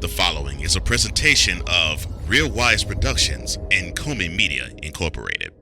The following is a presentation of Real Wise Productions and Comey Media Incorporated.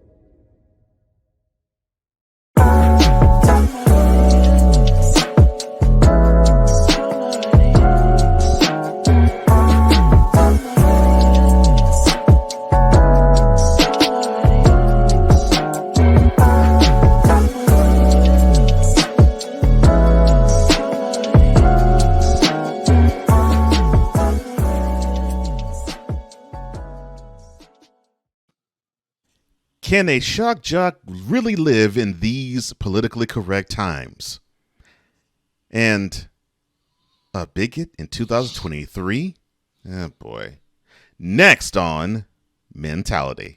Can a shock jock really live in these politically correct times? And a bigot in 2023? Oh boy. Next on Mentality.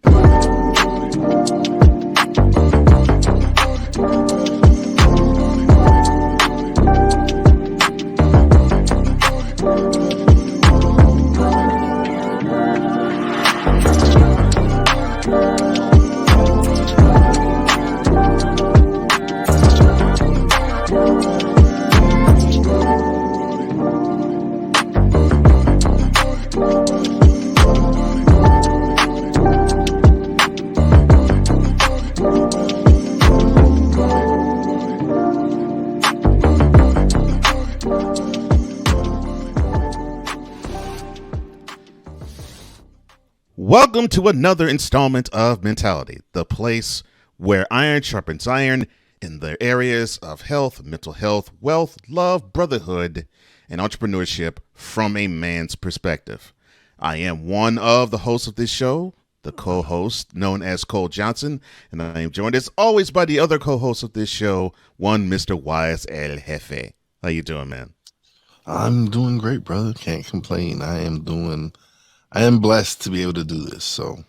Welcome to another installment of Mentality, the place where iron sharpens iron in the areas of health, mental health, wealth, love, brotherhood, and entrepreneurship from a man's perspective. I am one of the hosts of this show, the co-host known as Cole Johnson, and I am joined as always by the other co-host of this show, one Mr. Wize El Jefe. How you doing, man? I'm doing great, brother. Can't complain. I am blessed to be able to do this. So,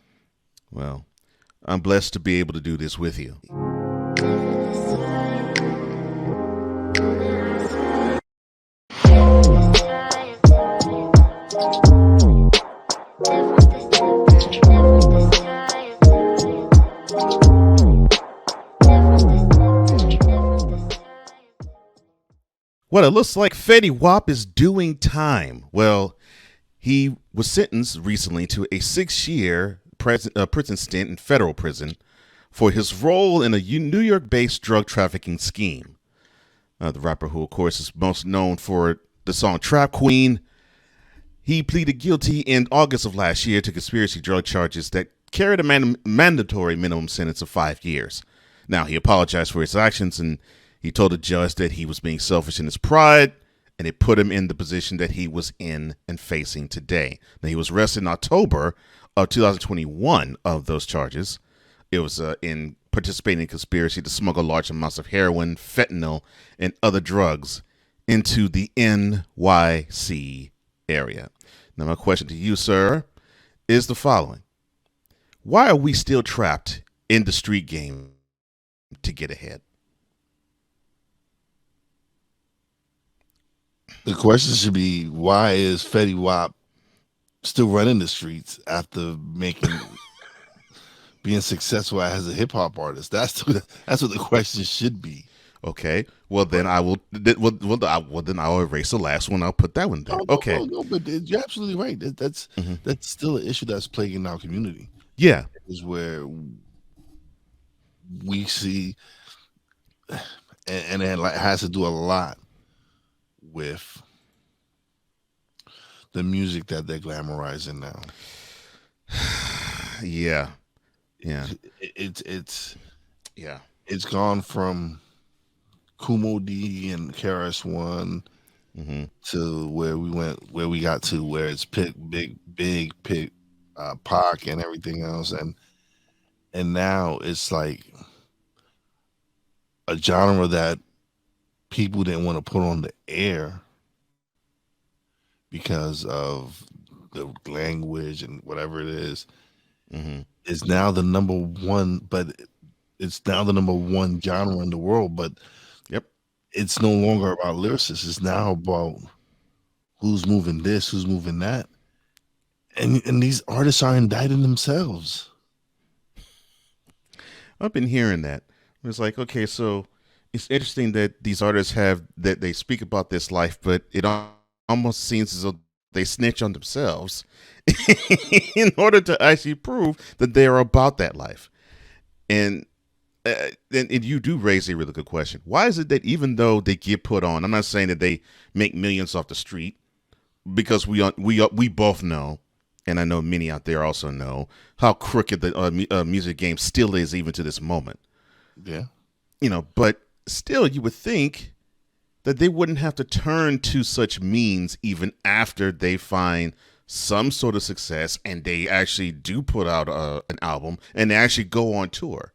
well, I'm blessed to be able to do this with you. Well, it looks like Fetty Wap is doing time. Well, he was sentenced recently to a 6-year prison stint in federal prison for his role in a New York-based drug trafficking scheme. The rapper, who of course is most known for the song Trap Queen, he pleaded guilty in August of last year to conspiracy drug charges that carried a mandatory minimum sentence of 5 years. Now, he apologized for his actions, and he told the judge that he was being selfish in his pride, and it put him in the position that he was in and facing today. Now, he was arrested in October of 2021 of those charges. It was in participating in conspiracy to smuggle large amounts of heroin, fentanyl, and other drugs into the NYC area. Now, my question to you, sir, is the following. Why are we still trapped in the street game to get ahead? the question should be, why is Fetty Wap still running the streets after being successful as a hip hop artist? That's what the question should be. Okay. Well, then I will. Then I'll erase the last one. I'll put that one there. Okay. No, but you're absolutely right. That's still an issue that's plaguing our community. Yeah. Is where we see, and it has to do a lot with the music that they're glamorizing now. Yeah. It's gone from Kumo D and KRS One to where we got to where it's Big Pac and everything else, and now it's like a genre that people didn't want to put on the air because of the language and whatever it is. Is now the number one, but it's now the number one genre in the world. But it's no longer about lyricists. It's now about who's moving this, who's moving that, and these artists are indicting themselves. I've been hearing that. It's like, okay, so it's interesting that these artists have that they speak about this life, but it almost seems as though They snitch on themselves in order to actually prove that they are about that life. And and you do raise a really good question. Why is it that even though they get put on, I'm not saying that they make millions off the street, because we both know, and I know many out there also know how crooked the music game still is even to this moment. Yeah. But still, you would think that they wouldn't have to turn to such means even after they find some sort of success and they actually do put out an album and they actually go on tour.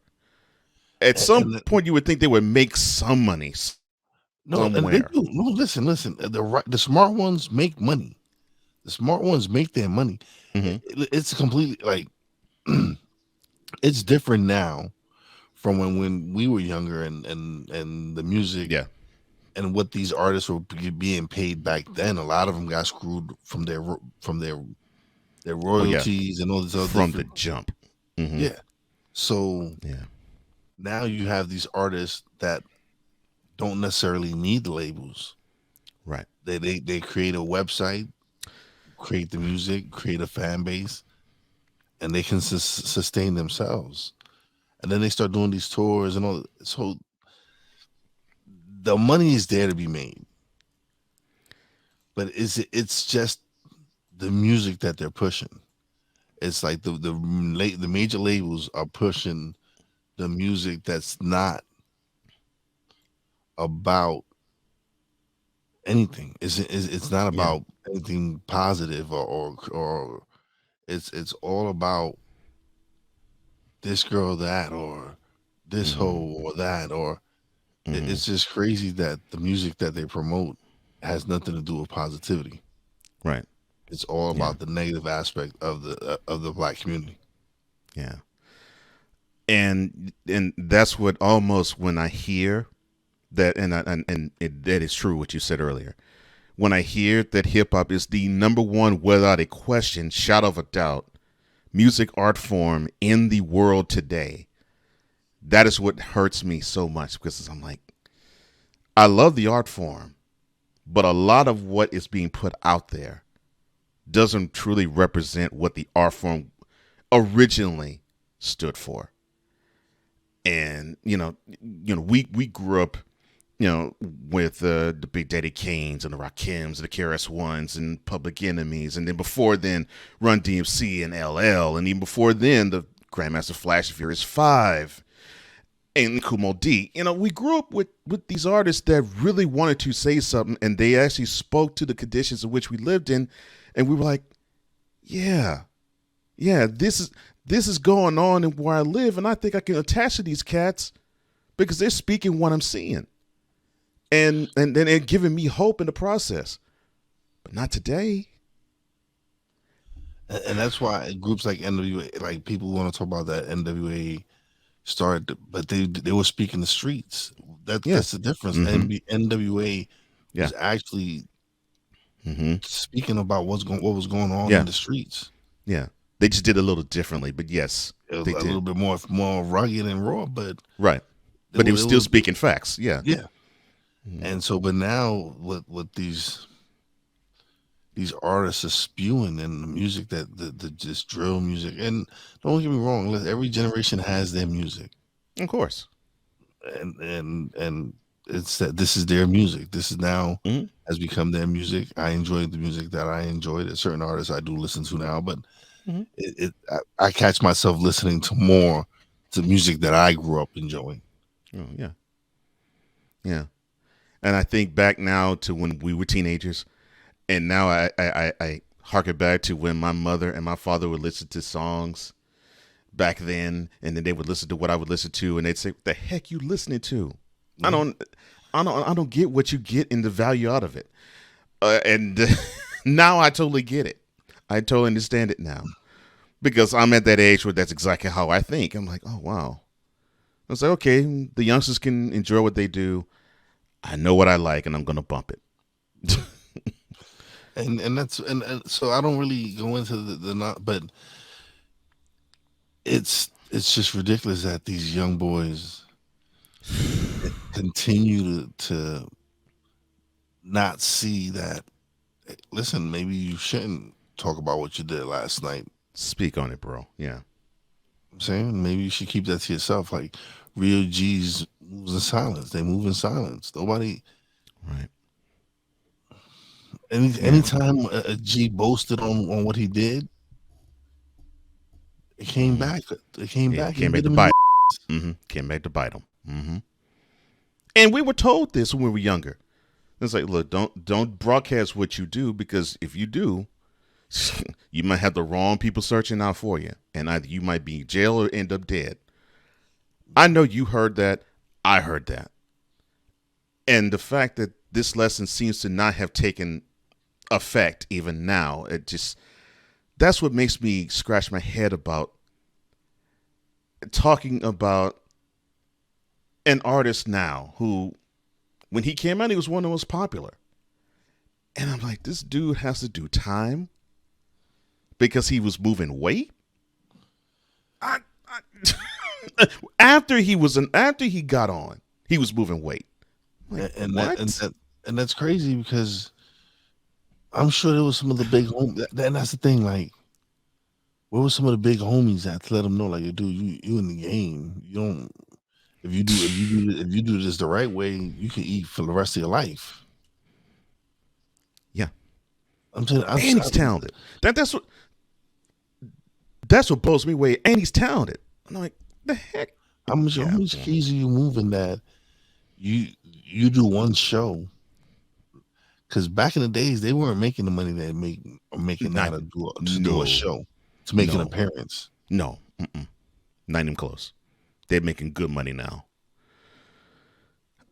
At some And point, you would think they would make some money no, and they somewhere. do. No, listen. The smart ones make money. The smart ones make their money. Hmm. It's completely like it's different now from when we were younger and the music Yeah, and what these artists were being paid back then. A lot of them got screwed from their oh yeah, royalties and all this other from the different. jump. Hmm. Yeah. So Yeah, now you have these artists that don't necessarily need the labels. right. They create a website, create the music, create a fan base, and they can sustain themselves. And then they start doing these tours and all. So the money is there to be made, but it's just the music that they're pushing. It's like the major labels are pushing the music that's not about anything. It's not Yeah. about anything positive or it's all about this girl that or this Hmm. hoe or that or Hmm. it's just crazy that the music that they promote has nothing to do with positivity. Right. It's all Yeah. about the negative aspect of the black community. Yeah. And that's what almost when I hear that, that is true what you said earlier. When I hear that hip hop is the number one, without a question, shadow of a doubt, music art form in the world today, that is what hurts me so much, because I'm like, I love the art form, but a lot of what is being put out there doesn't truly represent what the art form originally stood for. And we grew up, with the Big Daddy Kanes and the Rakims and the KRS Ones and Public Enemies, and then before then Run DMC and LL, and even before then the Grandmaster Flash and Furious Five and Kumo D. We grew up with these artists that really wanted to say something, and they actually spoke to the conditions in which we lived in, and we were like, yeah, yeah, this is going on in where I live, and I think I can attach to these cats because they're speaking what I'm seeing, and then they're giving me hope in the process. But not today. And that's why groups like NWA, like people want to talk about that NWA started, but they were speaking the streets. Yeah. That's the difference. Mm-hmm. NWA Yeah. was actually Mm-hmm. speaking about what was going on in Yeah. the streets. Yeah. They just did it a little differently, but yes, It was they a did. little bit more rugged and raw, but Right. it But he was, was it still was speaking facts. Yeah. yeah. Mm-hmm. And so, but now what these artists are spewing and the music that the just drill music, and don't get me wrong, every generation has their music, Of course. and it's that this is their music. This is now Mm-hmm. has become their music. I enjoy the music that I enjoy. There's certain artists I do listen to now, but Mm-hmm. I catch myself listening to more to music that I grew up enjoying. Oh, yeah. Yeah. And I think back now to when we were teenagers, and now I harken back to when my mother and my father would listen to songs back then, and then they would listen to what I would listen to, and they'd say, "What the heck you listening to? I Yeah. don't, I don't get what you get in the value out of it." And now I totally get it. I totally understand it now because I'm at that age where that's exactly how I think. I'm like, oh wow. I was like, okay, the youngsters can enjoy what they do. I know what I like, and I'm gonna bump it. And that's and so I don't really go into the not, but it's just ridiculous that these young boys continue to not see that listen, maybe you shouldn't talk about what you did last night. Speak on it, bro. Yeah. I'm saying maybe you should keep that to yourself. Like real G's moves in silence. They move in silence. Nobody. Right. Anytime a G boasted on what he did, it came back. It came back Came and back bit to him. bite. Came back to bite him. And we were told this when we were younger. It's like, look, don't broadcast what you do, because if you do, you might have the wrong people searching out for you, and either you might be in jail or end up dead. I know you heard that. I heard that. And the fact that this lesson seems to not have taken effect even now, that's what makes me scratch my head about talking about an artist now who, when he came out, he was one of the most popular. And I'm like, this dude has to do time because he was moving weight. After he got on, he was moving weight. Like, and that's crazy, because I'm sure there was some of the big homies. And that's the thing. Like, where was some of the big homies at to let them know, like, dude, you in the game. You don't. If you do this the right way, you can eat for the rest of your life. Yeah, I'm saying, and he's talented. That's what blows me away. And he's talented. I'm like, the heck? How much keys are you moving that you do one show? Because back in the days, they weren't making the money they making now to do a show, to make an appearance. No, not even close. They're making good money now.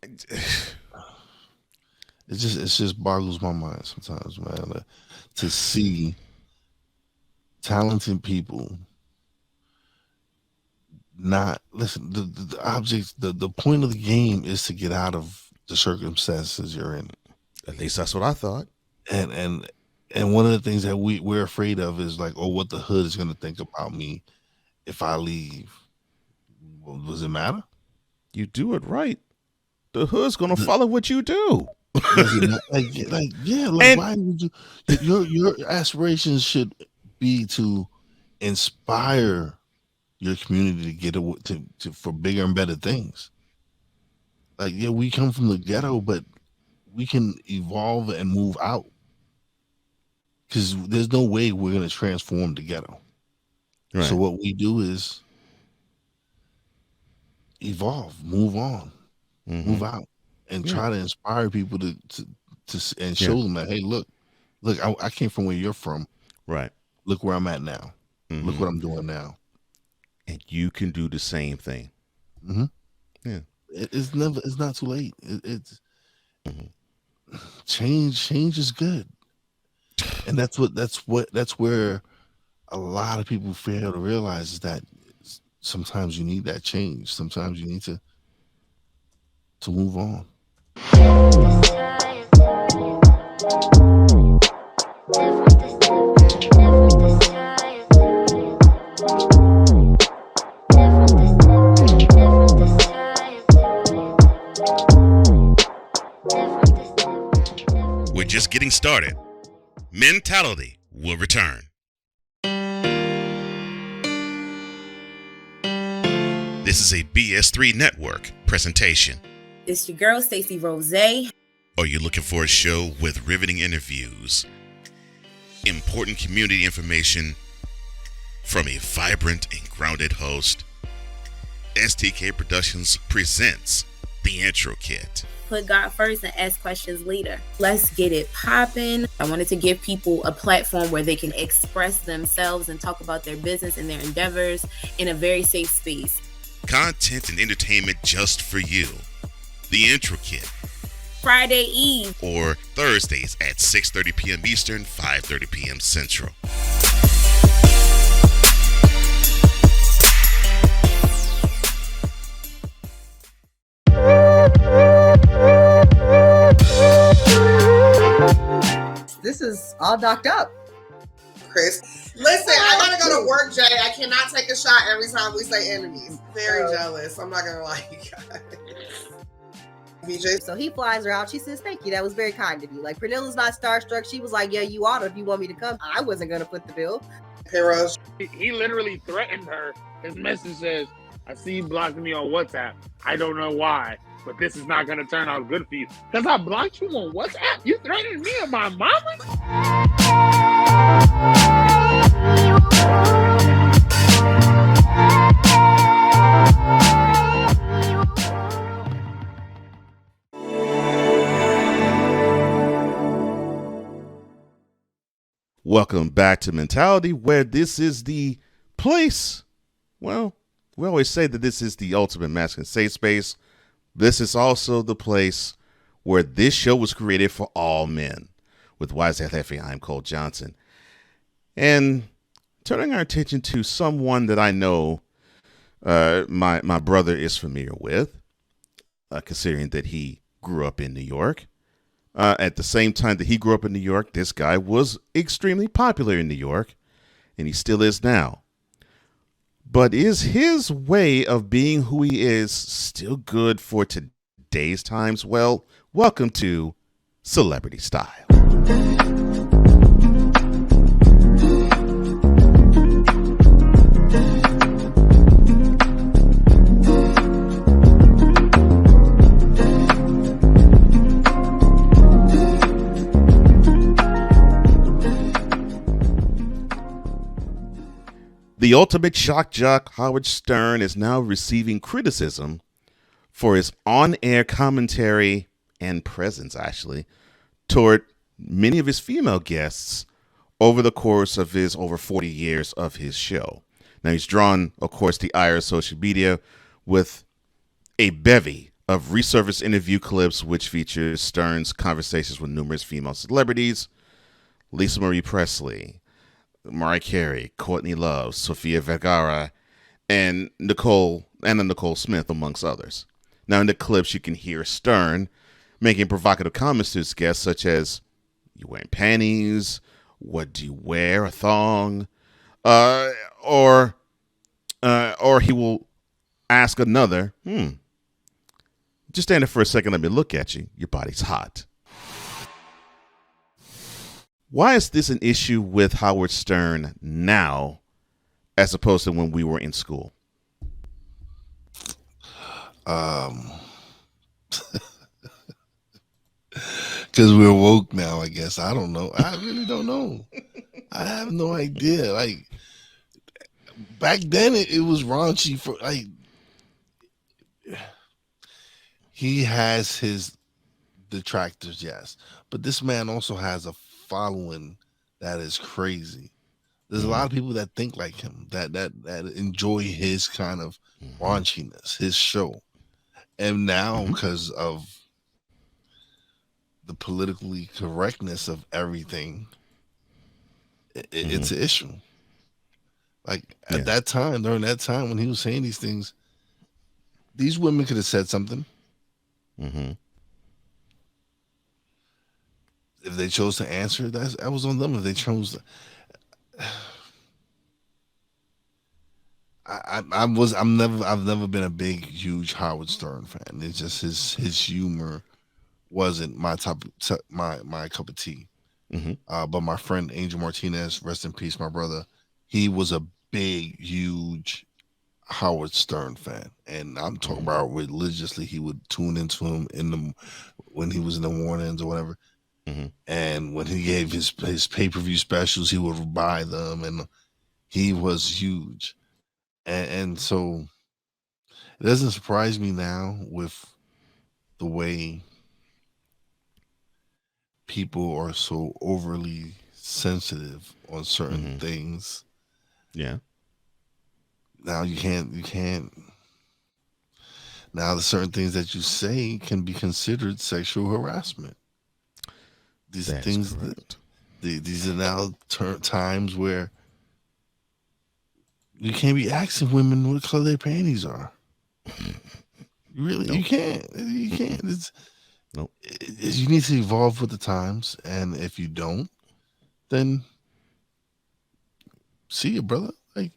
It just boggles my mind sometimes, man, to see talented people not listen. The objects, the point of the game is to get out of the circumstances you're in. At least that's what I thought. And one of the things that we're afraid of is like, oh, what the hood is going to think about me if I leave. Well, does it matter? You do it right, the hood's going to follow what you do. Why would you? Your aspirations should be to inspire your community to get to for bigger and better things. Like, yeah, we come from the ghetto, but we can evolve and move out, because there's no way we're going to transform the ghetto. Right. So what we do is evolve, move on, move out, and try to inspire people to and show them that, hey, look, I came from where you're from. Right. Look where I'm at now. Look what I'm doing now. And you can do the same thing. Yeah. It's not too late. It's change is good. And that's where a lot of people fail to realize, is that sometimes you need that change. Sometimes you need to move on. We're just getting started. Mentality will return. This is a BS3 Network presentation. It's your girl, Stacey Rose. Are you looking for a show with riveting interviews, important community information from a vibrant and grounded host? STK Productions presents The Intro Kit. Put God first and ask questions later. Let's get it popping. I wanted to give people a platform where they can express themselves and talk about their business and their endeavors in a very safe space. Content and entertainment just for you. The Intro Kit. Friday Eve. Or Thursdays at 6:30 p.m. Eastern, 5:30 p.m. Central. This is all docked up. Chris. Listen, I gotta go to work, Jay. I cannot take a shot every time we say enemies. Very jealous. I'm not gonna lie, you guys. VJ. So he flies her out. She says, "Thank you. That was very kind of you." Like, Pernilla's not starstruck. She was like, "Yeah, you ought to if you want me to come." I wasn't going to put the bill. Heroes. He literally threatened her. His message says, "I see you blocking me on WhatsApp. I don't know why, but this is not going to turn out good for you. Because I blocked you on WhatsApp? You threatened me and my mama?" Welcome back to Mentality, where this is the place. Well, we always say that this is the ultimate masculine safe space. This is also the place where this show was created for all men. With Wize and Cole, I'm Cole Johnson. And turning our attention to someone that I know my brother is familiar with, considering that he grew up in New York. At the same time that he grew up in New York, this guy was extremely popular in New York, and he still is now. But is his way of being who he is still good for today's times? Well, welcome to Celebrity Style. The ultimate shock jock, Howard Stern, is now receiving criticism for his on-air commentary and presence, actually, toward many of his female guests over the course of his over 40 years of his show. Now, he's drawn, of course, the ire of social media with a bevy of resurfaced interview clips, which features Stern's conversations with numerous female celebrities, Lisa Marie Presley, Mariah Carey, Courtney Love, Sofia Vergara, and Nicole Smith, amongst others. Now, in the clips, you can hear Stern making provocative comments to his guests, such as, "You wearing panties? What do you wear? A thong?" Or he will ask another, "Just stand there for a second. Let me look at you. Your body's hot." Why is this an issue with Howard Stern now, as opposed to when we were in school? Because we're woke now, I guess. I don't know. I really don't know. I have no idea. Like, back then, it was raunchy for, like, he has his detractors, yes. But this man also has a following that is crazy. There's a lot of people that think like him, that enjoy his kind of raunchiness, his show. And now, because of the politically correctness of everything, it's an issue. Like, at that time, during that time when he was saying these things, these women could have said something. If they chose to answer, that was on them. If they chose to, I've never been a big, huge Howard Stern fan. It's just his humor wasn't my my cup of tea. But my friend Angel Martinez, rest in peace, my brother, he was a big, huge Howard Stern fan, and I'm talking about religiously. He would tune into him when he was in the mornings or whatever. And when he gave his pay-per-view specials, he would buy them, and he was huge. And so it doesn't surprise me now with the way people are so overly sensitive on certain things. Yeah. Now you can't. Now the certain things that you say can be considered sexual harassment. These things, these are now times where you can't be asking women what color their panties are. You can't. It's, you need to evolve with the times, and if you don't, then see you, brother. Like,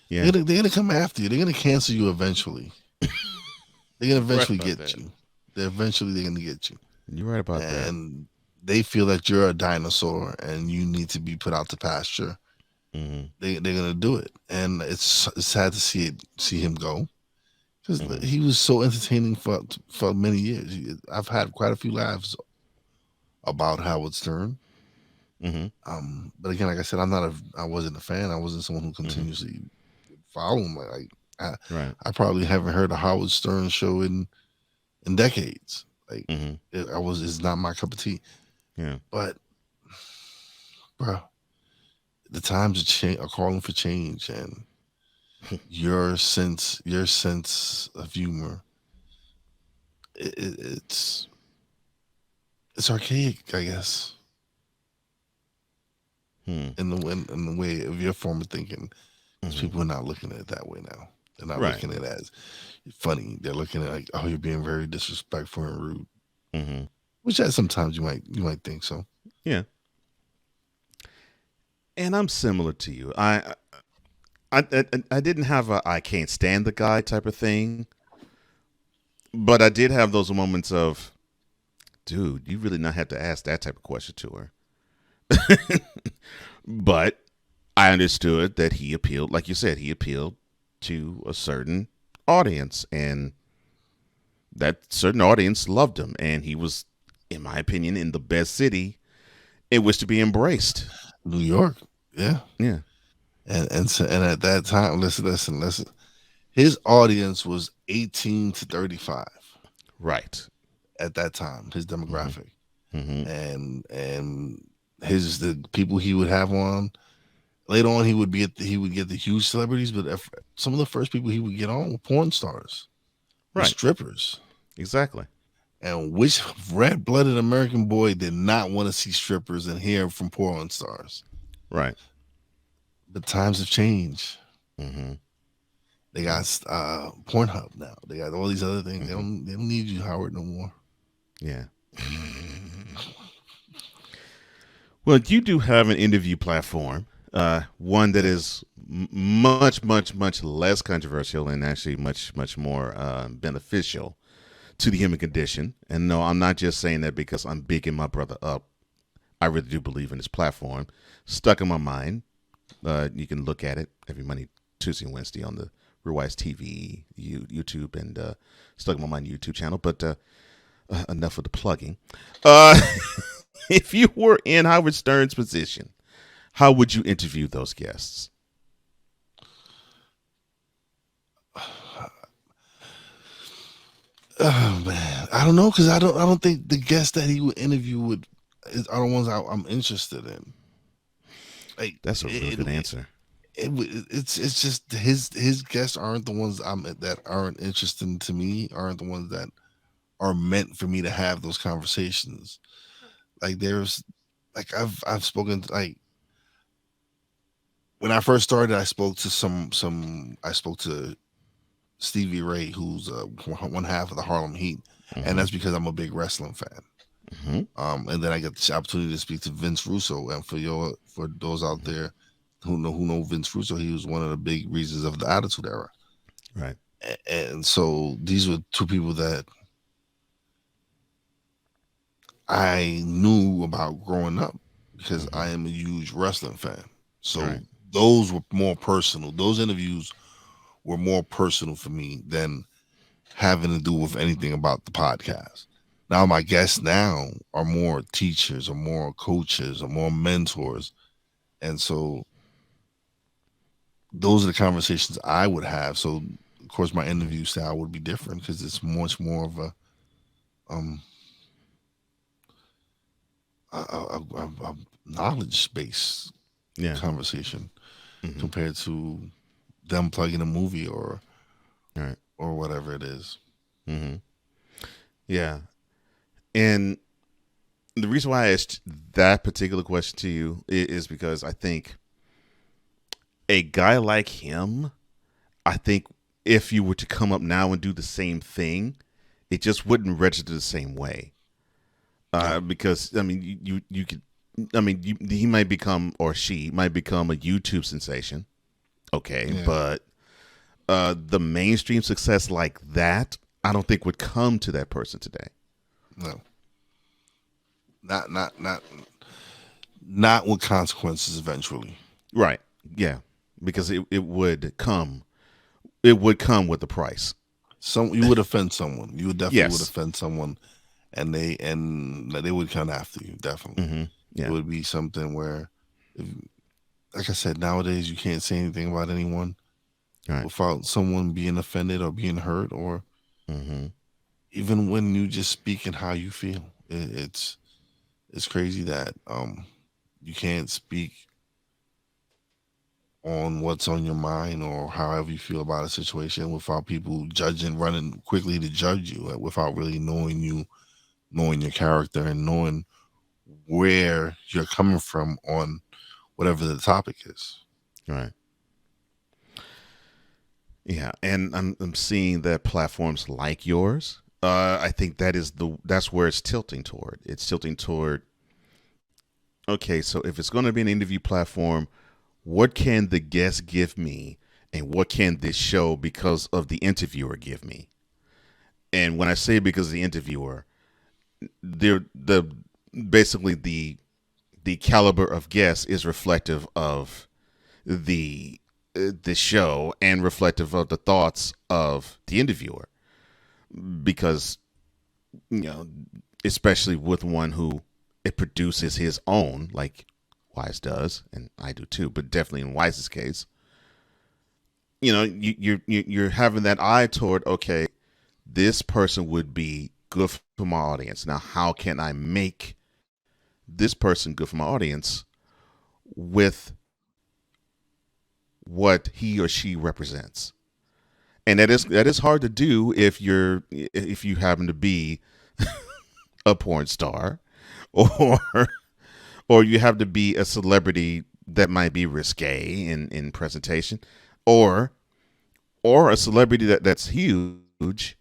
they're gonna come after you. They're gonna cancel you eventually. They're gonna eventually get you. Eventually they're gonna get you. You're right about that. And they feel that you're a dinosaur and you need to be put out to pasture. Mm-hmm. They're gonna do it, and it's sad to see him go, because he was so entertaining for many years. I've had quite a few laughs about Howard Stern. But again, like I said, I wasn't a fan. I wasn't someone who continuously followed him. I probably haven't heard a Howard Stern show in decades. Like it's not my cup of tea. Yeah. But bro, the times are calling for change, and your sense of humor, it's archaic, I guess. In the way of your form of thinking, because people are not looking at it that way now. They're not looking at it as funny. They're looking at it like, oh, you're being very disrespectful and rude. Which sometimes you might think so. Yeah. And I'm similar to you. I didn't have a I can't stand the guy type of thing, but I did have those moments of, dude, you really not have to ask that type of question to her. But I understood that he appealed, like you said, he appealed to a certain audience, and that certain audience loved him, and he was, in my opinion, in the best city in which to be embraced. New York. Yeah. Yeah. And at that time, listen. His audience was 18 to 35. Right. At that time, his demographic. And the people he would have on later on, he would get the huge celebrities, but some of the first people he would get on were porn stars, strippers. Exactly. And which red-blooded American boy did not want to see strippers and hear from porn stars? Right. But times have changed. They got Pornhub now. They got all these other things. They don't need you, Howard, no more. Yeah. Well, you do have an interview platform, one that is much, much, much less controversial and actually much, much more beneficial to the human condition. And no, I'm not just saying that because I'm bigging my brother up. I really do believe in this platform. Stuck in my mind. You can look at it every Monday, Tuesday, and Wednesday on the Real Wize TV, YouTube, and Stuck in My Mind YouTube channel. But enough of the plugging. If you were in Howard Stern's position, how would you interview those guests? Oh man, I don't know, because I don't think the guests that he would interview are the ones I'm interested in. Like, that's a really good answer. It's just his guests aren't the ones that aren't interesting to me. Aren't the ones that are meant for me to have those conversations. Like I've spoken like when I first started, I spoke to Stevie Ray, who's one half of the Harlem Heat, and that's because I'm a big wrestling fan. And then I get the opportunity to speak to Vince Russo, and for those out there who know Vince Russo, he was one of the big reasons of the Attitude Era. Right. And so these were two people that I knew about growing up because I am a huge wrestling fan. So those were more personal. Those interviews were more personal for me than having to do with anything about the podcast. Now my guests now are more teachers or more coaches or more mentors. And so those are the conversations I would have. So of course my interview style would be different because it's much more of a knowledge-based conversation compared to them plugging a movie or whatever it is. Yeah. And the reason why I asked that particular question to you is because I think a guy like him, I think if you were to come up now and do the same thing, it just wouldn't register the same way. Because I mean, you could, I mean, he might become, or she might become, a YouTube sensation. Okay, but the mainstream success like that, I don't think would come to that person today. No. Not with consequences eventually. Right. Yeah. Because it would come with the price. You would offend someone. You would definitely Yes. offend someone, and they would come after you. Definitely. Mm-hmm. Yeah. It would be something where, like I said, nowadays you can't say anything about anyone without someone being offended or being hurt, or even when you just speak and how you feel. It's crazy that you can't speak on what's on your mind or however you feel about a situation without people running quickly to judge you, without really knowing you, knowing your character, and knowing where you're coming from on whatever the topic is. Right. Yeah, and I'm seeing that platforms like yours, I think that's where it's tilting toward. It's tilting toward, okay, so if it's going to be an interview platform, what can the guest give me, and what can this show because of the interviewer give me? And when I say because of the interviewer, basically the caliber of guest is reflective of the show and reflective of the thoughts of the interviewer, because especially with one who it produces his own, like Wize does, and I do too, but definitely in Wize's case, you're having that eye toward, okay, this person would be good for my audience. Now, how can I make this person good for my audience with what he or she represents? And that is hard to do if you happen to be a porn star, or you have to be a celebrity that might be risque in presentation, or a celebrity that's huge,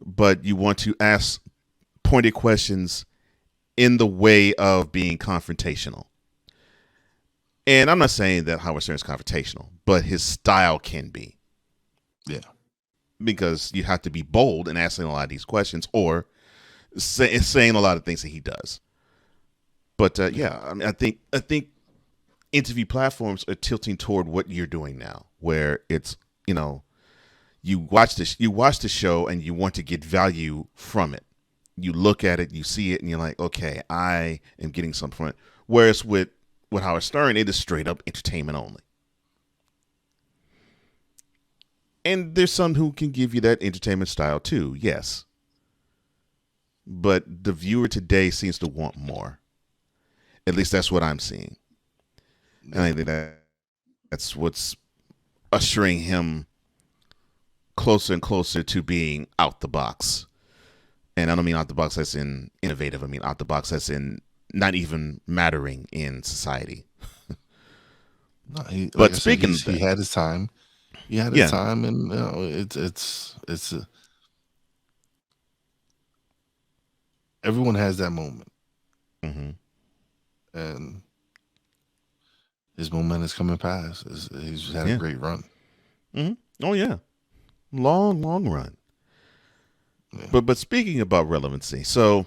but you want to ask pointed questions in the way of being confrontational. And I'm not saying that Howard Stern is confrontational, but his style can be. Yeah. Because you have to be bold in asking a lot of these questions, or saying a lot of things that he does. But yeah, I mean, I think interview platforms are tilting toward what you're doing now, where it's, you watch the show and you want to get value from it. You look at it, you see it, and you're like, okay, I am getting something from it. Whereas with Howard Stern, it is straight up entertainment only. And there's some who can give you that entertainment style too, yes. But the viewer today seems to want more. At least that's what I'm seeing. And I think that's what's ushering him closer and closer to being out the box. And I don't mean out the box as in innovative. I mean out the box as in not even mattering in society. No, but speaking of he had his time. He had his time, and it's everyone has that moment. Mm-hmm. And his moment is coming past. He's had a great run. Mm-hmm. Oh yeah, long run. Yeah. But speaking about relevancy, so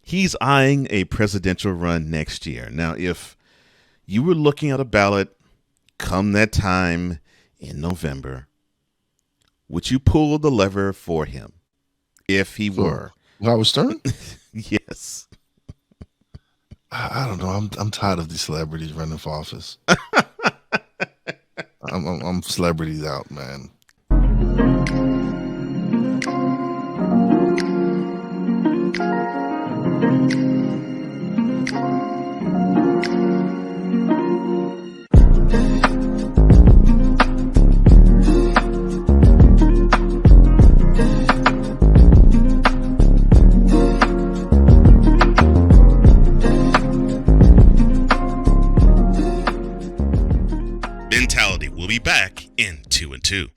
he's eyeing a presidential run next year. Now, if you were looking at a ballot come that time in November, would you pull the lever for him if he were? Howard Stern? Yes. I don't know. I'm tired of these celebrities running for office. I'm celebrities out, man. Mentality will be back in 2 and 2.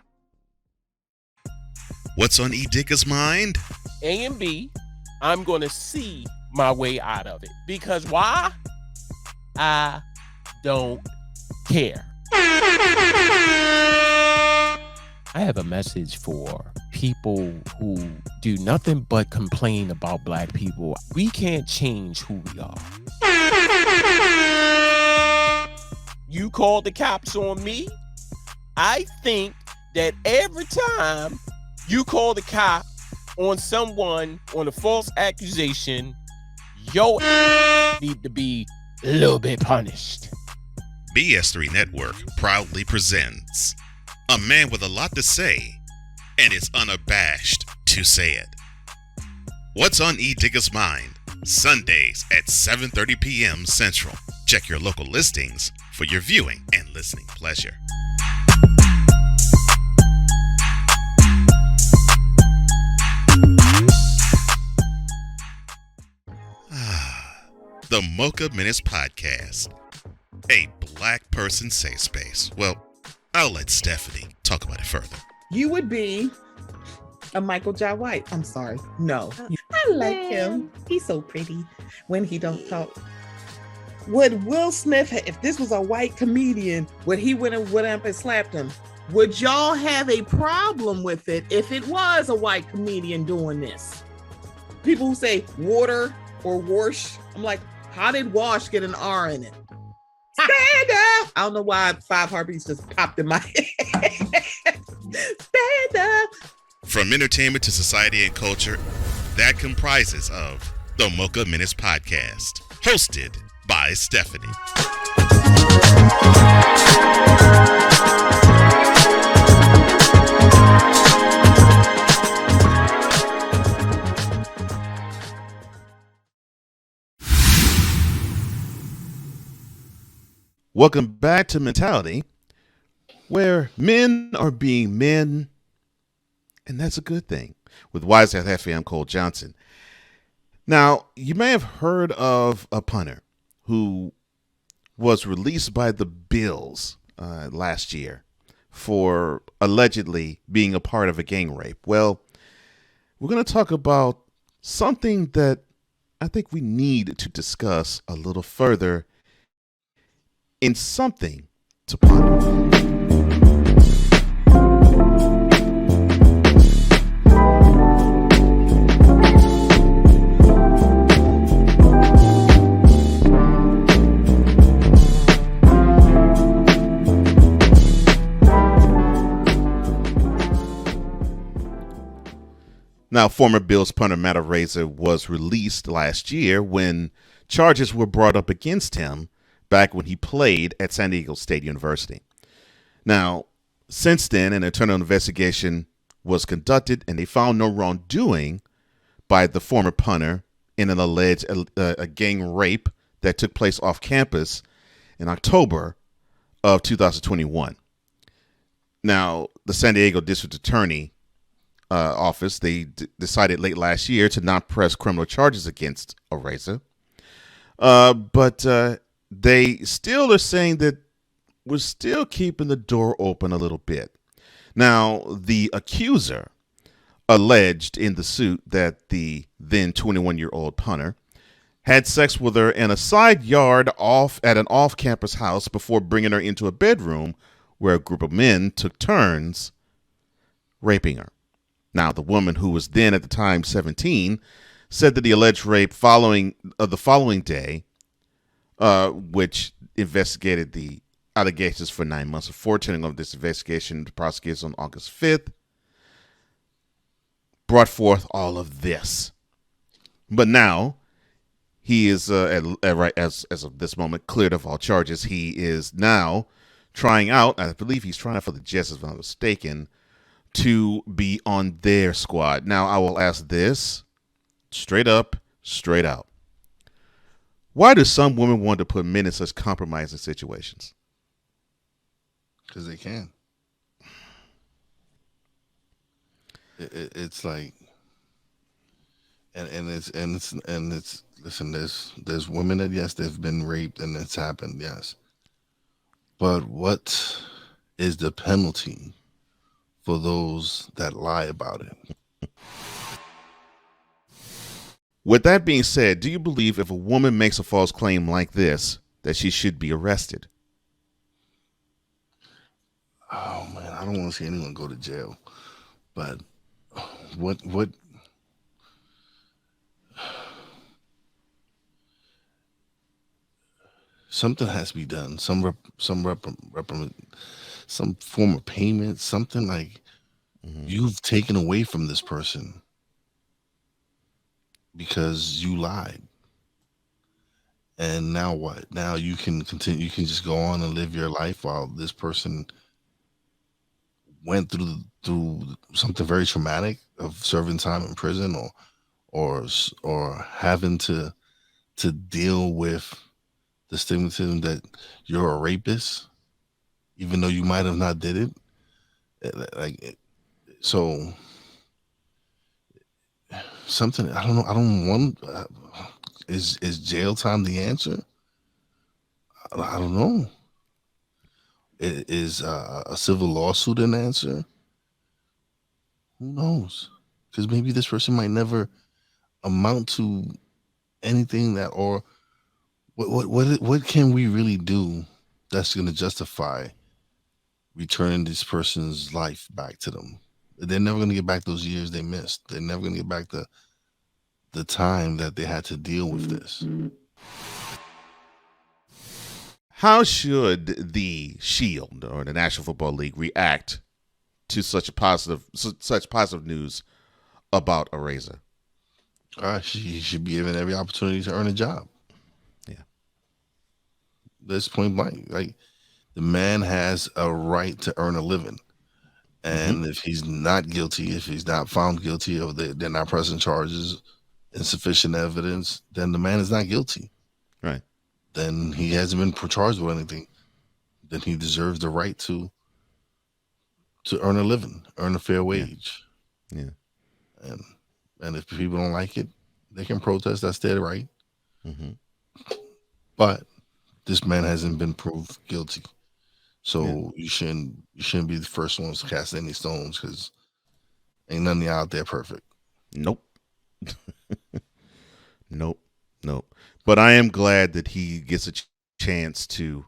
What's on E. Dicka's mind? A and B, I'm going to see my way out of it. Because why? I don't care. I have a message for people who do nothing but complain about black people. We can't change who we are. You called the cops on me. I think that every time you call the cop on someone on a false accusation, your need to be a little bit punished. BS3 Network proudly presents a man with a lot to say and is unabashed to say it. What's on E Digger's mind? Sundays at 7:30 p.m. Central. Check your local listings for your viewing and listening pleasure. The Mocha Minutes Podcast, a black person safe space. Well, I'll let Stephanie talk about it further. You would be a Michael Jai White. I'm sorry. No. I like him. He's so pretty when he don't talk. Would Will Smith, if this was a white comedian, would he went up and slapped him? Would y'all have a problem with it if it was a white comedian doing this? People who say water or wash, I'm like, how did wash get an R in it? Stand up! I don't know why 5 heartbeats just popped in my head. Stand up! From entertainment to society and culture, that comprises of the Mocha Minutes Podcast, hosted by Stephanie. Welcome back to Mentality, where men are being men, and that's a good thing, with Wize and FM Cole Johnson. Now, you may have heard of a punter who was released by the Bills last year for allegedly being a part of a gang rape. Well, we're going to talk about something that I think we need to discuss a little further in something to ponder. Now, former Bills punter Matt Araiza was released last year when charges were brought up against him back when he played at San Diego State University. Now, since then, an internal investigation was conducted and they found no wrongdoing by the former punter in an alleged a gang rape that took place off campus in October of 2021. Now, the San Diego District Attorney office, they decided late last year to not press criminal charges against Araiza. But they still are saying that we're still keeping the door open a little bit. Now, the accuser alleged in the suit that the then 21-year-old punter had sex with her in a side yard at an off-campus house before bringing her into a bedroom where a group of men took turns raping her. Now, the woman, who was then at the time 17, said that the alleged rape the following day, which investigated the allegations for 9 months before turning over this investigation to prosecutors on August 5th, brought forth all of this. But now, he is, as of this moment, cleared of all charges. He is now trying out, I believe he's trying out for the Jets, if I'm not mistaken, to be on their squad. Now, I will ask this straight up, straight out. Why do some women want to put men in such compromising situations? Because they can. It's like, and it's listen. There's women that, yes, they've been raped and it's happened, yes. But what is the penalty for those that lie about it? With that being said, do you believe if a woman makes a false claim like this, that she should be arrested? Oh man, I don't want to see anyone go to jail, but what something has to be done. Some form of payment, something like you've taken away from this person because you lied. And now what? Now you can continue. You can just go on and live your life while this person went through something very traumatic of serving time in prison or having to deal with the stigmatism that you're a rapist, even though you might have not did it. So something, I don't know. I don't want, is jail time the answer? I don't know. Is a civil lawsuit an answer? Who knows? Because maybe this person might never amount to anything that, or what can we really do that's going to justify returning this person's life back to them? They're never going to get back those years they missed. They're never going to get back the time that they had to deal with this. How should the Shield or the National Football League react to such positive news about Araiza? She should be given every opportunity to earn a job. Yeah, that's point blank. Like, the man has a right to earn a living, and if he's not guilty, if he's not found guilty of they're not pressing charges, insufficient evidence, then the man is not guilty. Right. Then he hasn't been charged with anything. Then he deserves the right to earn a living, earn a fair wage. Yeah. And if people don't like it, they can protest. That's their right. Mm-hmm. But this man hasn't been proved guilty, so you shouldn't be the first ones to cast any stones, because ain't nothing out there perfect. Nope. Nope. But I am glad that he gets a chance to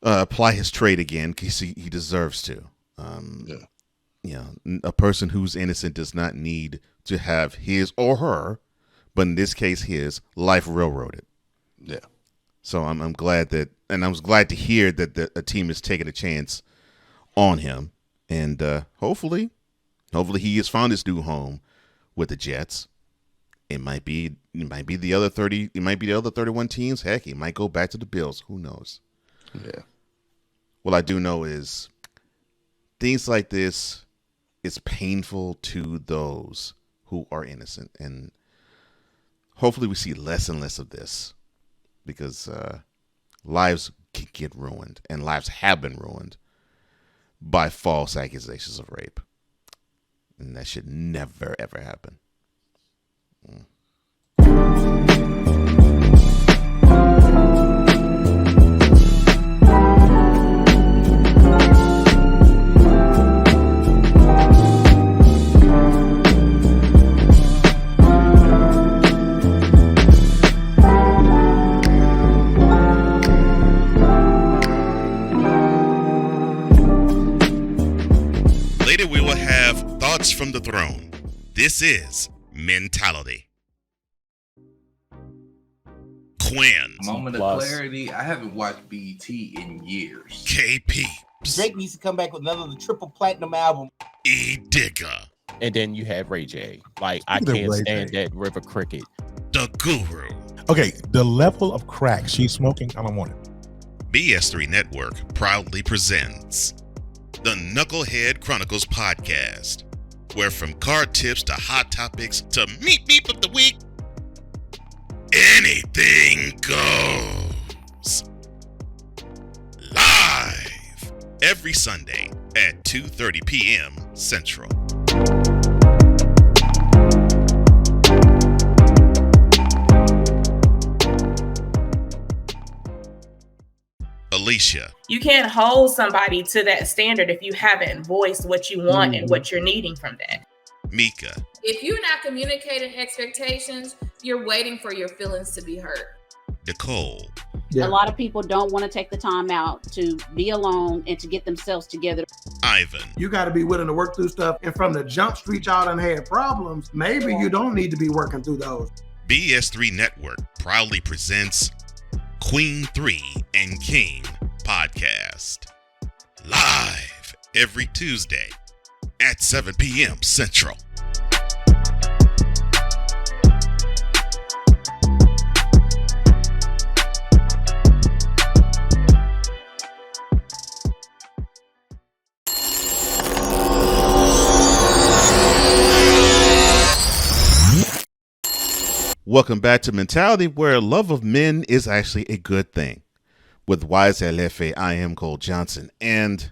apply his trade again, because he deserves to. A person who's innocent does not need to have his or her, but in this case his, life railroaded. Yeah. So I'm glad that, and I was glad to hear that a team is taking a chance on him, and hopefully he has found his new home with the Jets. It might be the other 30. It might be the other 31 teams. Heck, he might go back to the Bills. Who knows? Yeah. What I do know is things like this is painful to those who are innocent, and hopefully we see less and less of this, because lives can get ruined, and lives have been ruined by false accusations of rape, and that should never ever happen. Later we will have Thoughts from the Throne. This is Mentality. Quinn. Moment of clarity. I haven't watched BET in years. KP. Drake needs to come back with another triple platinum album. E Digger. And then you have Ray J. Like, I can't stand that River Cricket. The Guru. Okay, the level of crack she's smoking, I don't want it. BS3 Network proudly presents the Knucklehead Chronicles podcast, where from card tips to hot topics to meep of the week, anything goes. Live every Sunday at 2:30 p.m. Central. Alicia. You can't hold somebody to that standard if you haven't voiced what you want and what you're needing from that. Mika. If you're not communicating expectations, you're waiting for your feelings to be hurt. Nicole. A lot of people don't want to take the time out to be alone and to get themselves together. Ivan. You got to be willing to work through stuff. And from the jump street, y'all done had problems. Maybe you don't need to be working through those. BS3 Network proudly presents Queen 3 and King podcast. Live every Tuesday at 7 p.m. Central. Welcome back to Mentality, where love of men is actually a good thing. With Wize and Cole, I am Cole Johnson, and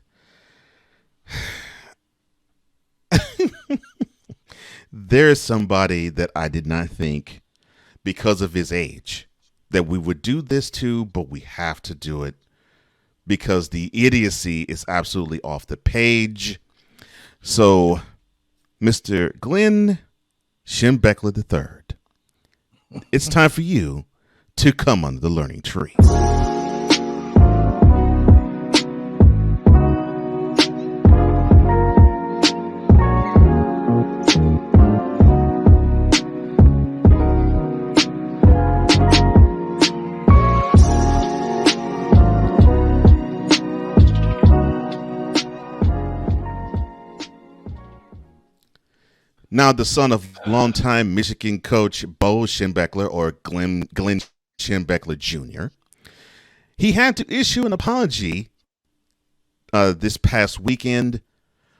there is somebody that I did not think, because of his age, that we would do this to, but we have to do it because the idiocy is absolutely off the page. So, Mr. Glenn Schembeckler III. It's time for you to come under the learning tree. Now, the son of longtime Michigan coach Bo Schembechler, or Glenn Schembechler Jr., he had to issue an apology this past weekend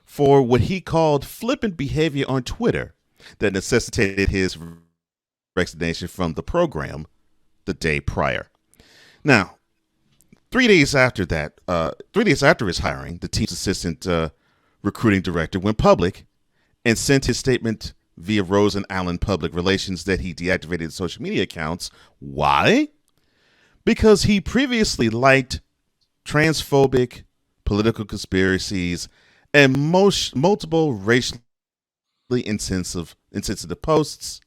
for what he called flippant behavior on Twitter that necessitated his resignation from the program the day prior. Now, 3 days after his hiring, the team's assistant recruiting director went public and sent his statement via Rose and Allen Public Relations that he deactivated social media accounts. Why? Because he previously liked transphobic political conspiracies and multiple racially insensitive posts,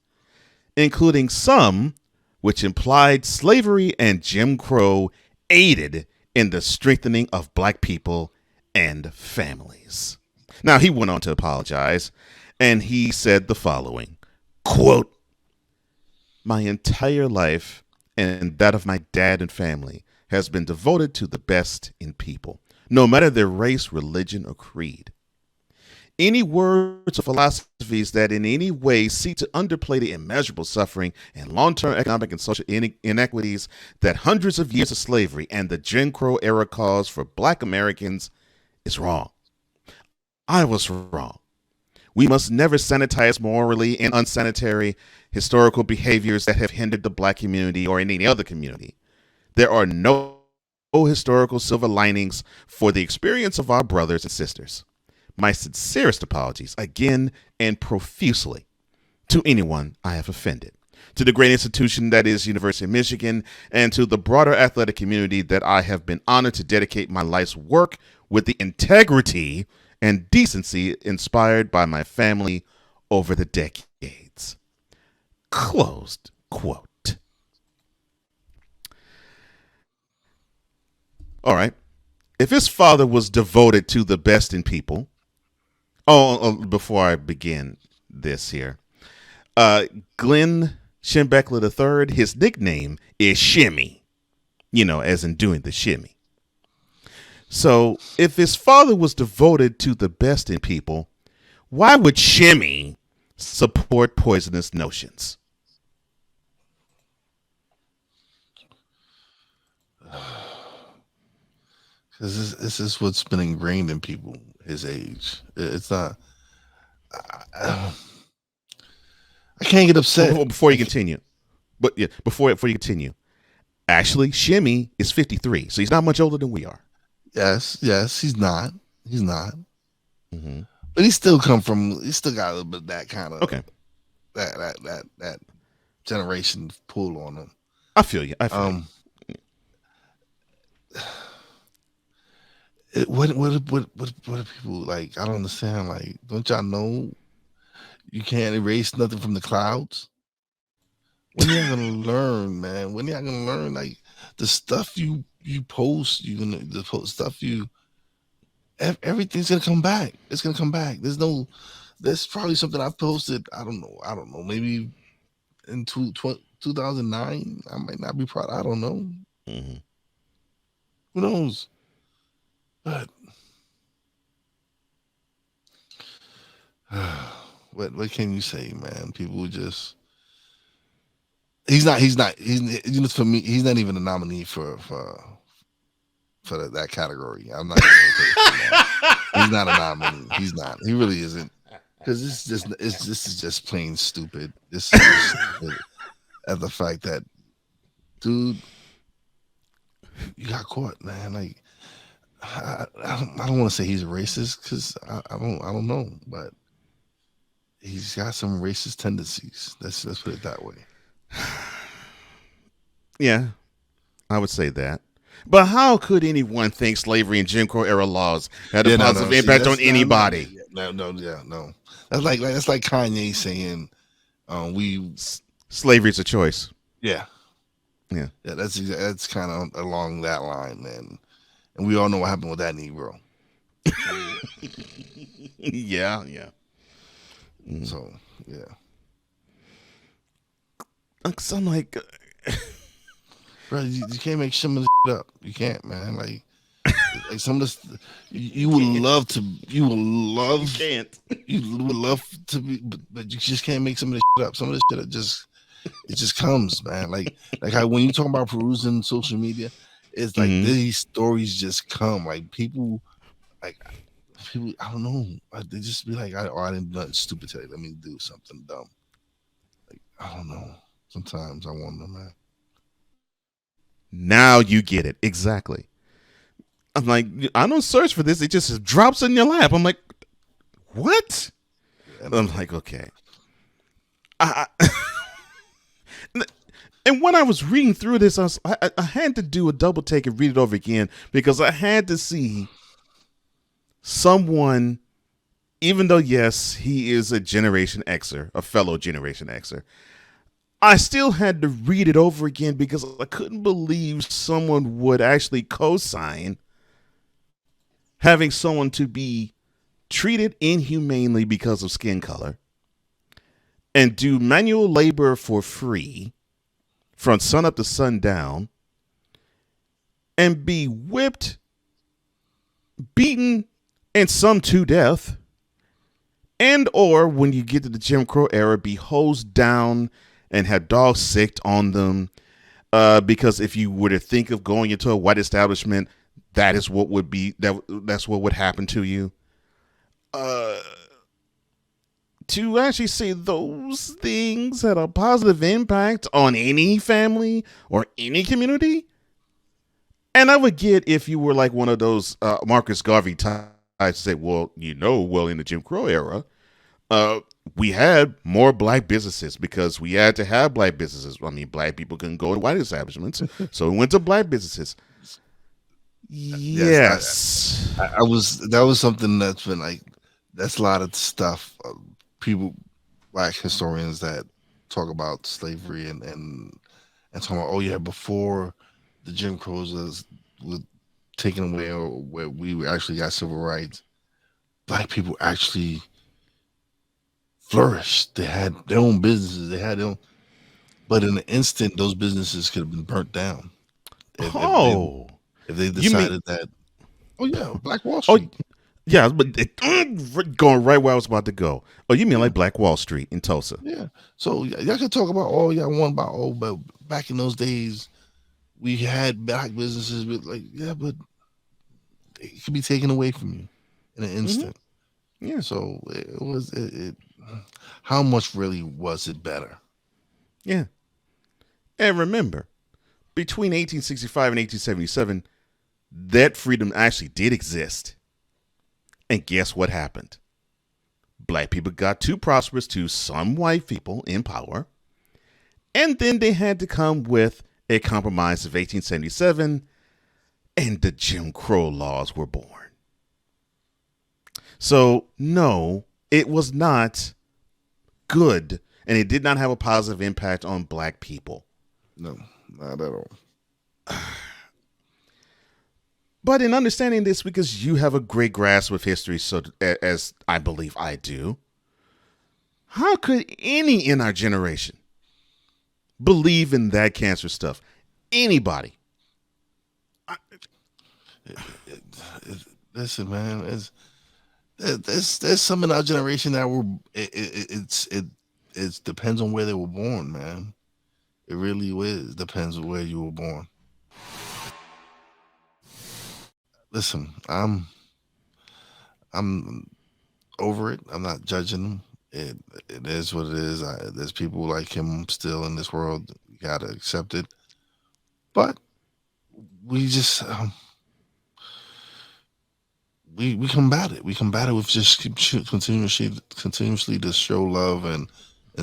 including some which implied slavery and Jim Crow aided in the strengthening of black people and families. Now, he went on to apologize, and he said the following, quote, "My entire life and that of my dad and family has been devoted to the best in people, no matter their race, religion, or creed. Any words or philosophies that in any way seek to underplay the immeasurable suffering and long-term economic and social inequities that hundreds of years of slavery and the Jim Crow era caused for black Americans is wrong. I was wrong. We must never sanitize morally and unsanitary historical behaviors that have hindered the black community or any other community. There are no historical silver linings for the experience of our brothers and sisters. My sincerest apologies again and profusely to anyone I have offended, to the great institution that is University of Michigan, and to the broader athletic community that I have been honored to dedicate my life's work with the integrity and decency inspired by my family over the decades." Closed quote. All right. If his father was devoted to the best in people, before I begin this here, Glenn Schembechler III, his nickname is Shemy, as in doing the shimmy. So if his father was devoted to the best in people, why would Shemy support poisonous notions? Because this is what's been ingrained in people his age. It's not. I can't get upset. Before you continue, before you continue, actually, Shemy is 53, so he's not much older than we are. Yes, he's not. Mm-hmm. But he still got a little bit of that kind of that generation pull on him. I feel you. What are people like? I don't understand. Like, don't y'all know you can't erase nothing from the clouds? When y'all gonna learn, man? When y'all gonna learn? Like the stuff you post, stuff you everything's gonna come back. It's gonna come back. There's probably something I posted. I don't know. Maybe in 2009, I might not be proud. I don't know. Mm-hmm. Who knows? But what can you say, man? People just he's not for me. He's not even a nominee for that category. I'm not. He's not a nominee. He's not. He really isn't. Because this is just plain stupid. This is stupid at the fact that, dude, you got caught, man. Like, I don't want to say he's a racist because I don't know, but he's got some racist tendencies. Let's put it that way. Yeah, I would say that. But how could anyone think slavery and Jim Crow era laws had a positive impact on anybody? No. That's like Kanye saying, slavery's a choice. Yeah. That's kind of along that line, man. And we all know what happened with that Negro. Yeah. So yeah. So I'm like, bro, you can't make some of this shit up. You can't, man. Like some of this, you would love to. You would love. You can't. You would love to be, but you just can't make some of this shit up. Some of this shit it just comes, man. Like how when you talk about perusing social media, it's like these stories just come. Like people, I don't know. They just be like, I didn't do nothing stupid today. Let me do something dumb. Like I don't know. Sometimes I wonder, man. Now you get it. Exactly. I'm like, I don't search for this. It just drops in your lap. I'm like, what? I'm like, okay. And when I was reading through this, I had to do a double take and read it over again because I had to see someone, even though, yes, he is a Generation Xer, a fellow Generation Xer, I still had to read it over again because I couldn't believe someone would actually co-sign having someone to be treated inhumanely because of skin color and do manual labor for free from sun up to sundown and be whipped, beaten, and some to death, and or when you get to the Jim Crow era, be hosed down and have dogs sicked on them, because if you were to think of going into a white establishment, that is what would be that's what would happen to you. To actually say those things had a positive impact on any family or any community, and I would get if you were like one of those Marcus Garvey types, say, well, in the Jim Crow era, we had more black businesses because we had to have black businesses. I mean, black people couldn't go to white establishments, so we went to black businesses. Yes, that was something that's been like, that's a lot of stuff. People, black historians that talk about slavery and talking about, oh yeah, before the Jim Crows was taken away, or where we actually got civil rights, black people actually flourished. They had their own businesses. But in an instant, those businesses could have been burnt down. If they decided that, oh yeah, Black Wall Street. Oh, yeah, but going right where I was about to go. Oh, you mean like Black Wall Street in Tulsa? Yeah. So y'all can talk about but back in those days, we had black businesses with but it could be taken away from you in an instant. Yeah. So it was how much really was it better? Yeah. And remember, between 1865 and 1877, that freedom actually did exist. And guess what happened? Black people got too prosperous to some white people in power. And then they had to come with a compromise of 1877, and the Jim Crow laws were born. So, no, it was not good and it did not have a positive impact on black people. No, not at all. But in understanding this, because you have a great grasp of history, so as I believe I do, how could any in our generation believe in that cancer stuff? Anybody? Listen, man, there's some in our generation that were it depends on where they were born, man. It really is depends on where you were born. Listen, I'm over it. I'm not judging them. It is what it is. There's people like him still in this world. You gotta accept it. But we just we combat it. We combat it with just continuously to show love and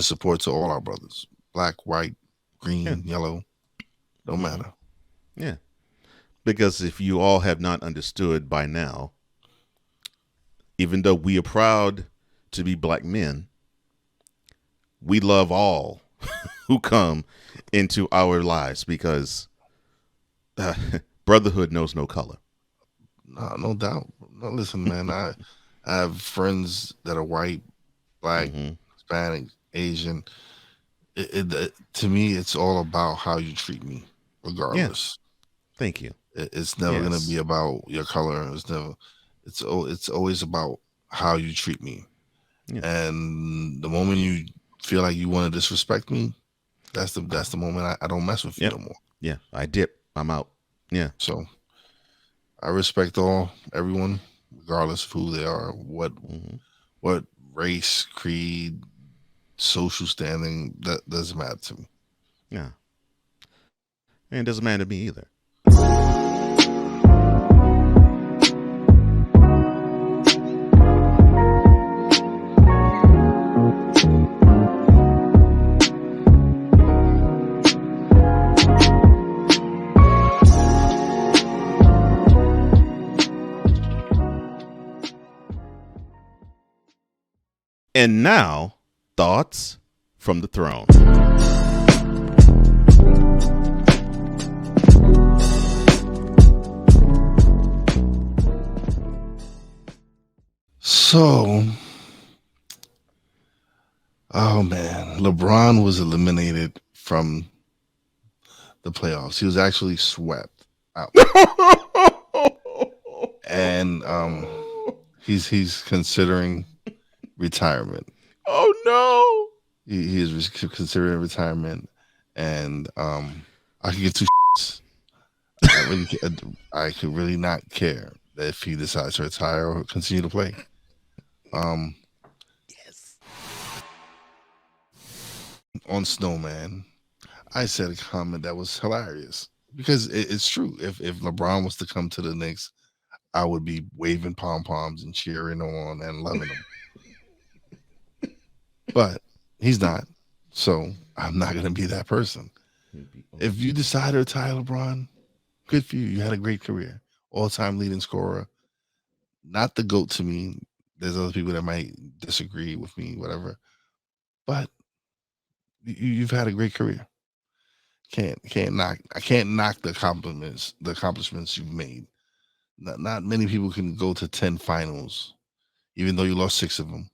support to all our brothers, black, white, green, yellow, don't matter. Yeah, because if you all have not understood by now, even though we are proud to be black men, we love all who come into our lives because brotherhood knows no color. No doubt. No, listen, man. I have friends that are white, black, Hispanic, Asian. To me, it's all about how you treat me, regardless. Yeah. Thank you. It's never gonna be about your color. It's always about how you treat me. Yeah. And the moment you feel like you want to disrespect me, that's the moment I don't mess with you no more. Yeah, I dip. I'm out. Yeah. So I respect everyone, regardless of who they are, what race, creed, social standing. That doesn't matter to me. Yeah. And it doesn't matter to me either. And now, thoughts from the throne. So, oh man, LeBron was eliminated from the playoffs. He was actually swept out. And he's considering retirement. Oh no! He is considering retirement, and I could get two. I could really not care if he decides to retire or continue to play. Yes. On Snowman, I said a comment that was hilarious because it's true. If LeBron was to come to the Knicks, I would be waving pom poms and cheering on and loving him. But he's not, so I'm not gonna be that person. If you decide to retire LeBron, good for you. You had a great career, all-time leading scorer. Not the GOAT to me. There's other people that might disagree with me, whatever. But you've had a great career. I can't knock the accomplishments you've made. Not many people can go to 10 finals, even though you lost 6 of them.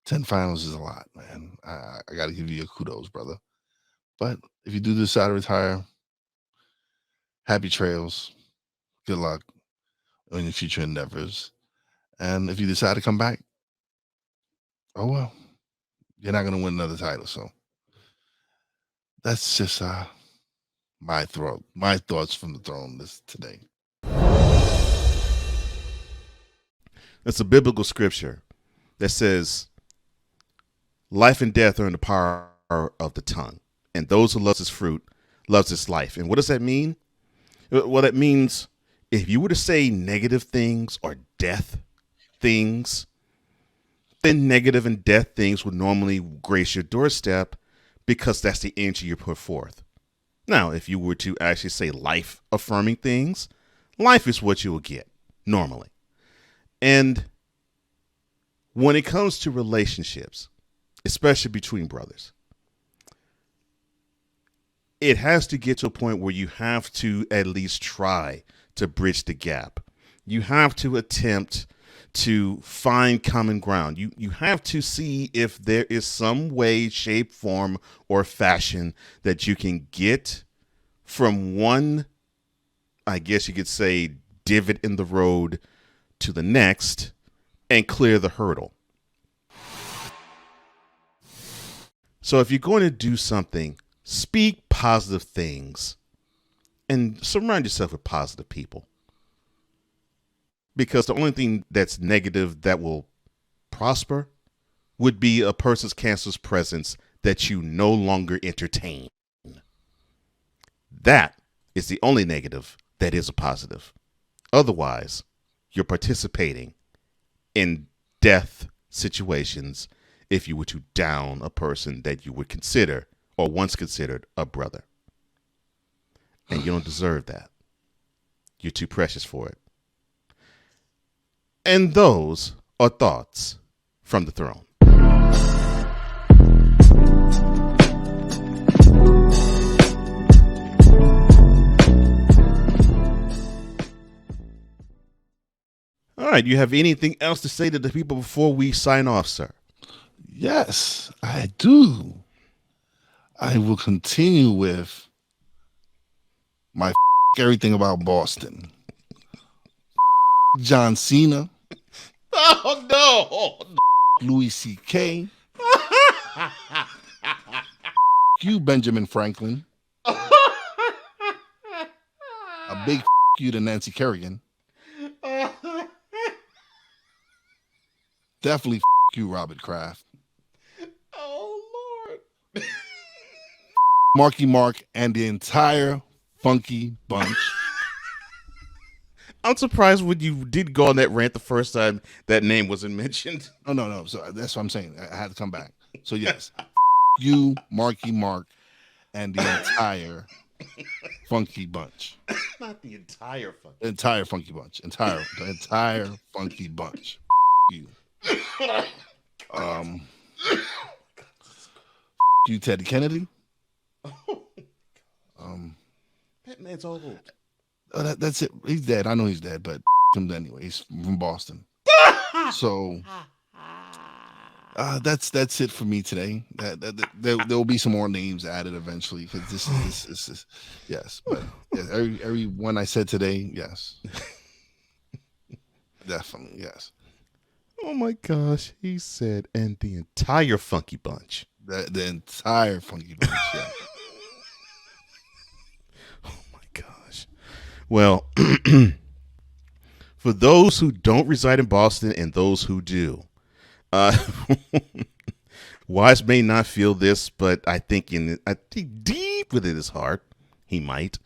10 finals is a lot, man. I got to give you a kudos, brother. But if you do decide to retire, happy trails. Good luck on your future endeavors. And if you decide to come back, oh well, you're not going to win another title. So that's just my thoughts from the throne today. That's a biblical scripture that says, life and death are in the power of the tongue, and those who loves its fruit loves its life. And what does that mean? Well, that means if you were to say negative things or death things, then negative and death things would normally grace your doorstep because that's the energy you put forth. Now, if you were to actually say life affirming things, life is what you will get normally. And when it comes to relationships, especially between brothers. It has to get to a point where you have to at least try to bridge the gap. You have to attempt to find common ground. You have to see if there is some way, shape, form, or fashion that you can get from one, I guess you could say, divot in the road to the next and clear the hurdle. So if you're going to do something, speak positive things and surround yourself with positive people. Because the only thing that's negative that will prosper would be a person's cancerous presence that you no longer entertain. That is the only negative that is a positive. Otherwise, you're participating in death situations if you were to down a person that you would consider or once considered a brother. And you don't deserve that. You're too precious for it. And those are thoughts from the throne. All right, you have anything else to say to the people before we sign off, sir? Yes, I do. I will continue with my everything about Boston. John Cena. Oh, no. Louis C.K. You, Benjamin Franklin. A big you to Nancy Kerrigan. Definitely you, Robert Kraft. Oh, Lord. Marky Mark and the entire Funky Bunch. I'm surprised when you did go on that rant the first time that name wasn't mentioned. Oh, no. So that's what I'm saying. I had to come back. So, yes. You, Marky Mark, and the entire Funky Bunch. Not the entire Funky Bunch. Entire Funky Bunch. The entire Funky Bunch. You. You, Teddy Kennedy. That man's old. Oh, that's it. He's dead. I know he's dead, but him anyway. He's from Boston. So that's it for me today. There will be some more names added eventually because this is yes. But yeah, every one I said today, yes, definitely yes. Oh my gosh, he said, and the entire Funky Bunch. The entire Funky Bunch. Yeah. Well, for those who don't reside in Boston and those who do, Wize may not feel this, but I think deep within his heart, he might.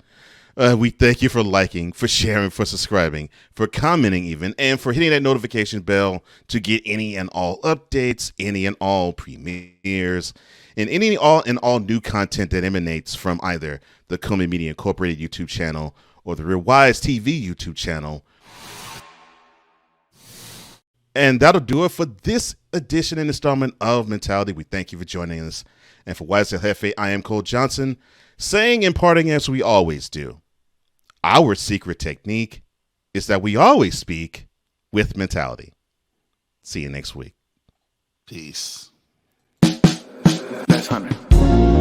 We thank you for liking, for sharing, for subscribing, for commenting even, and for hitting that notification bell to get any and all updates, any and all premieres, and any and all new content that emanates from either the Comey Media Incorporated YouTube channel or the Real Wize TV YouTube channel. And that'll do it for this edition and installment of Mentality. We thank you for joining us. And for Wize El Jefe, I am Cole Johnson, saying and parting as we always do. Our secret technique is that we always speak with mentality. See you next week. Peace. That's 100.